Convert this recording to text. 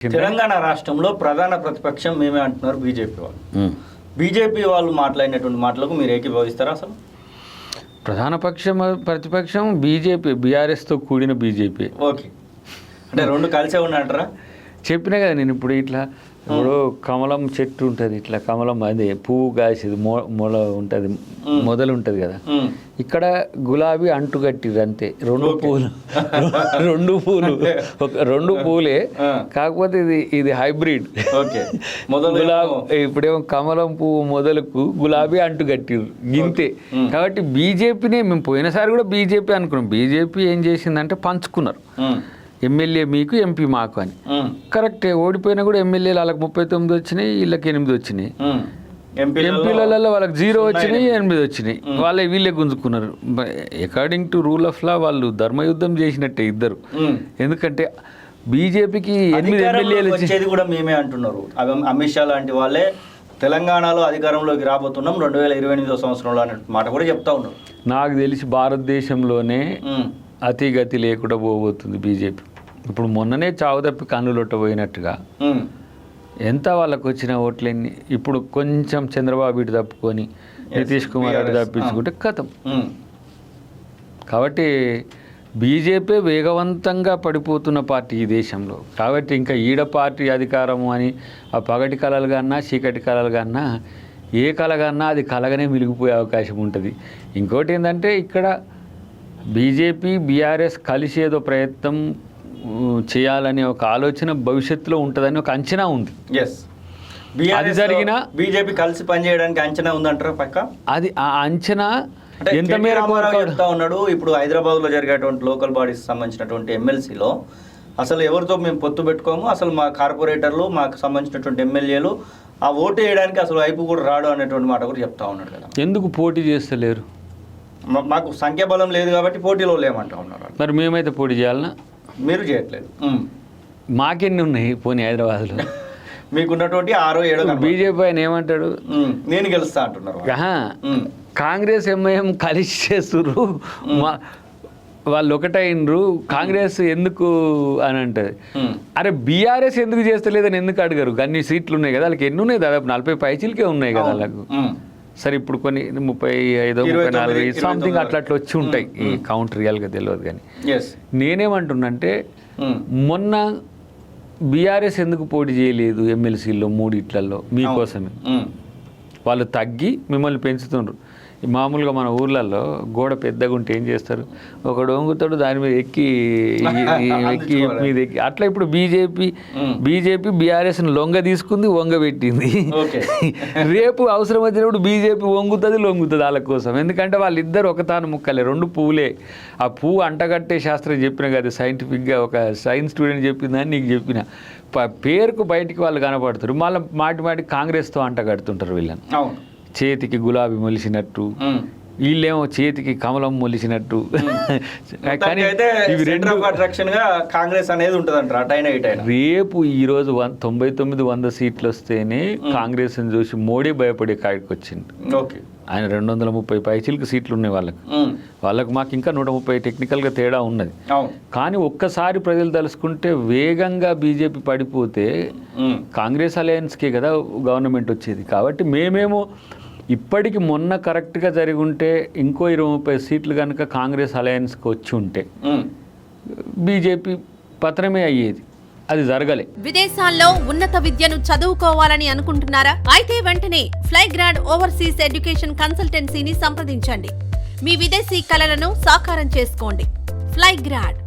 తెలంగాణ రాష్ట్రంలో ప్రధాన ప్రతిపక్షం మేమే అంటున్నారు బీజేపీ వాళ్ళు. బీజేపీ వాళ్ళు మాట్లాడినటువంటి మాటలకు మీరు ఏకీభవిస్తారా? అసలు ప్రతిపక్షం బీజేపీ, బీఆర్ఎస్తో కూడిన బీజేపీ. ఓకే, అంటే రెండు కలిసే ఉన్నంటారా? చెప్పినా కదా నేను ఇప్పుడు ఇట్లా ఇప్పుడు కమలం చెట్టు ఉంటుంది, ఇట్లా కమలం అది పువ్వు కాసేది మొల ఉంటుంది, మొదలు ఉంటుంది కదా, ఇక్కడ గులాబీ అంటుగట్టిరు అంతే. రెండు పూలే, కాకపోతే ఇది హైబ్రిడ్. గులాబీ ఇప్పుడేమో కమలం పువ్వు మొదలకు గులాబీ అంటుగట్టిరు గింతే. కాబట్టి బీజేపీనే మేము పోయినసారి కూడా బీజేపీ అనుకున్నాం. బీజేపీ ఏం చేసిందంటే పంచుకున్నారు, ఎమ్మెల్యే మీకు ఎంపీ మాకు అని. కరెక్టే, ఓడిపోయినా కూడా ఎమ్మెల్యేలు వాళ్ళకి 39 వచ్చినాయి, వీళ్ళకి 8 వచ్చినాయి. ఎంపీలలో వాళ్ళకి 0 వచ్చినాయి, 8 వచ్చినాయి. వీళ్ళే గుంజుకున్నారు. According to rule of law వాళ్ళు ధర్మయుద్ధం చేసినట్టే ఇద్దరు. ఎందుకంటే బీజేపీకి 8 ఎమ్మెల్యేలు వచ్చేది కూడా మేమే అంటున్నారు. అమిత్ షా లాంటి వాళ్ళే తెలంగాణలో అధికారంలోకి రాబోతున్నాం 2028వ సంవత్సరంలో అనే మాట కూడా చెప్తా ఉన్నారు. నాకు తెలిసి భారతదేశంలోనే అతిగతి లేకుండా పోబోతుంది బీజేపీ. ఇప్పుడు మొన్ననే చావు తప్పి కన్నులొట్టబోయినట్టుగా ఎంత వాళ్ళకు వచ్చిన ఓట్లన్నీ ఇప్పుడు కొంచెం చంద్రబాబు ఇటు తప్పుకొని నితీష్ కుమార్ అటు తప్పించుకుంటే కథం. కాబట్టి బీజేపీ వేగవంతంగా పడిపోతున్న పార్టీ ఈ దేశంలో. కాబట్టి ఇంకా ఈడ పార్టీ అధికారము అని ఆ పగటి కళలు కన్నా చీకటి కళలు కన్నా ఏ కళ కన్నా అది కలగానే మిలిగిపోయే అవకాశం ఉంటుంది. ఇంకోటి ఏంటంటే ఇక్కడ బీజేపీ బీఆర్ఎస్ కలిసి ఏదో ప్రయత్నం చేయాలనే ఒక ఆలోచన భవిష్యత్తులో ఉంటుందని ఒక అంచనా ఉంది. అది జరిగిన బీజేపీ కలిసి పనిచేయడానికి అంచనా ఉందంటారా? పక్క అది ఆ అంచనా ఎంత మేర చెప్తా ఉన్నాడు. ఇప్పుడు హైదరాబాద్లో జరిగేటువంటి లోకల్ బాడీస్ సంబంధించినటువంటి ఎమ్మెల్సీలో అసలు ఎవరితో మేము పొత్తు పెట్టుకోము, అసలు మా కార్పొరేటర్లు మాకు సంబంధించినటువంటి ఎమ్మెల్యేలు ఆ ఓటు వేయడానికి అసలు వైపు కూడా రాడు అనేటువంటి మాట కూడా చెప్తా ఉన్నాడు కదా. ఎందుకు పోటీ చేస్తలేరు? మాకు సంఖ్యాబలం లేదు కాబట్టి పోటీలో లేమంటా ఉన్నారు. మరి మేమైతే పోటీ చేయాలన్నా? మీరు చేయట్లేదు. మాకెన్ని ఉన్నాయి పోనీ హైదరాబాద్లో? మీకున్నటువంటి 6-7 బీజేపీ ఆయన ఏమంటాడు, నేను గెలుస్తా అంటున్నారు. కాంగ్రెస్ ఎంఐఎం కలిసి చేస్తుర్రు, వాళ్ళు ఒకటైనరు, కాంగ్రెస్ ఎందుకు అని అంటది. అరే బీఆర్ఎస్ ఎందుకు చేస్తలేదని ఎందుకు అడిగారు? అన్ని సీట్లు ఉన్నాయి కదా వాళ్ళకి. ఎన్ని ఉన్నాయి? దాదాపు 40 పైచీలకే ఉన్నాయి కదా వాళ్ళకు. సరే ఇప్పుడు కొన్ని 35, 34 సంథింగ్ అట్లా వచ్చి ఉంటాయి. ఈ కౌంట్ రియల్గా తెలియదు. కానీ నేనేమంటున్నంటే మొన్న బీఆర్ఎస్ ఎందుకు పోటీ చేయలేదు ఎమ్మెల్సీల్లో 3 మీకోసమే. వాళ్ళు తగ్గి మిమ్మల్ని పెంచుతుండ్రు. మామూలుగా మన ఊర్లలో గోడ పెద్దగా ఉంటే ఏం చేస్తారు, ఒకడు వంగుతాడు, దాని మీద ఎక్కి మీద ఎక్కి అట్లా. ఇప్పుడు బీజేపీ బీఆర్ఎస్ని లొంగ తీసుకుంది, వంగబెట్టింది. రేపు అవసరం వచ్చినప్పుడు బీజేపీ వంగుతుంది, లొంగుతుంది వాళ్ళ కోసం. ఎందుకంటే వాళ్ళిద్దరు ఒకతాను ముక్కలే, 2 పువ్వులే. ఆ పువ్వు అంటగట్టే శాస్త్రం చెప్పిన కదా, సైంటిఫిక్గా ఒక సైన్స్ స్టూడెంట్ చెప్పిందని నీకు చెప్పిన పేరుకు బయటికి వాళ్ళు కనపడుతారు. మళ్ళీ మాటి కాంగ్రెస్తో అంటగడుతుంటారు వీళ్ళని. చేతికి గులాబీ మొలిసినట్టు, వీళ్ళేమో చేతికి కమలం మొలిసినట్టు. కానీ కాంగ్రెస్ అనేది ఉంటుంది. రేపు ఈరోజు 99-100 సీట్లు వస్తేనే కాంగ్రెస్ ని చూసి మోడీ భయపడే కాడికి వచ్చింది. ఆయన 230 పైచీలకు సీట్లు ఉన్నాయి వాళ్ళకు మాకు ఇంకా 130 టెక్నికల్గా తేడా ఉన్నది. కానీ ఒక్కసారి ప్రజలు తలుసుకుంటే వేగంగా బీజేపీ పడిపోతే కాంగ్రెస్ అలయన్స్కే కదా గవర్నమెంట్ వచ్చేది. కాబట్టి మేమేమో ఇప్పటికి మొన్న కరెక్ట్గా జరిగి ఉంటే ఇంకో 20-30 సీట్లు కనుక కాంగ్రెస్ అలయన్స్కి వచ్చి ఉంటే బీజేపీ పతనమే అయ్యేది. అది జరగలే. విదేశాల్లో ఉన్నత విద్యను చదువుకోవాలని అనుకుంటున్నారా? అయితే వెంటనే ఫ్లైగ్రాడ్ ఓవర్సీస్ ఎడ్యుకేషన్ కన్సల్టెన్సీని సంప్రదించండి. మీ విదేశీ కలలను సాకారం చేసుకోండి. ఫ్లైగ్రాడ్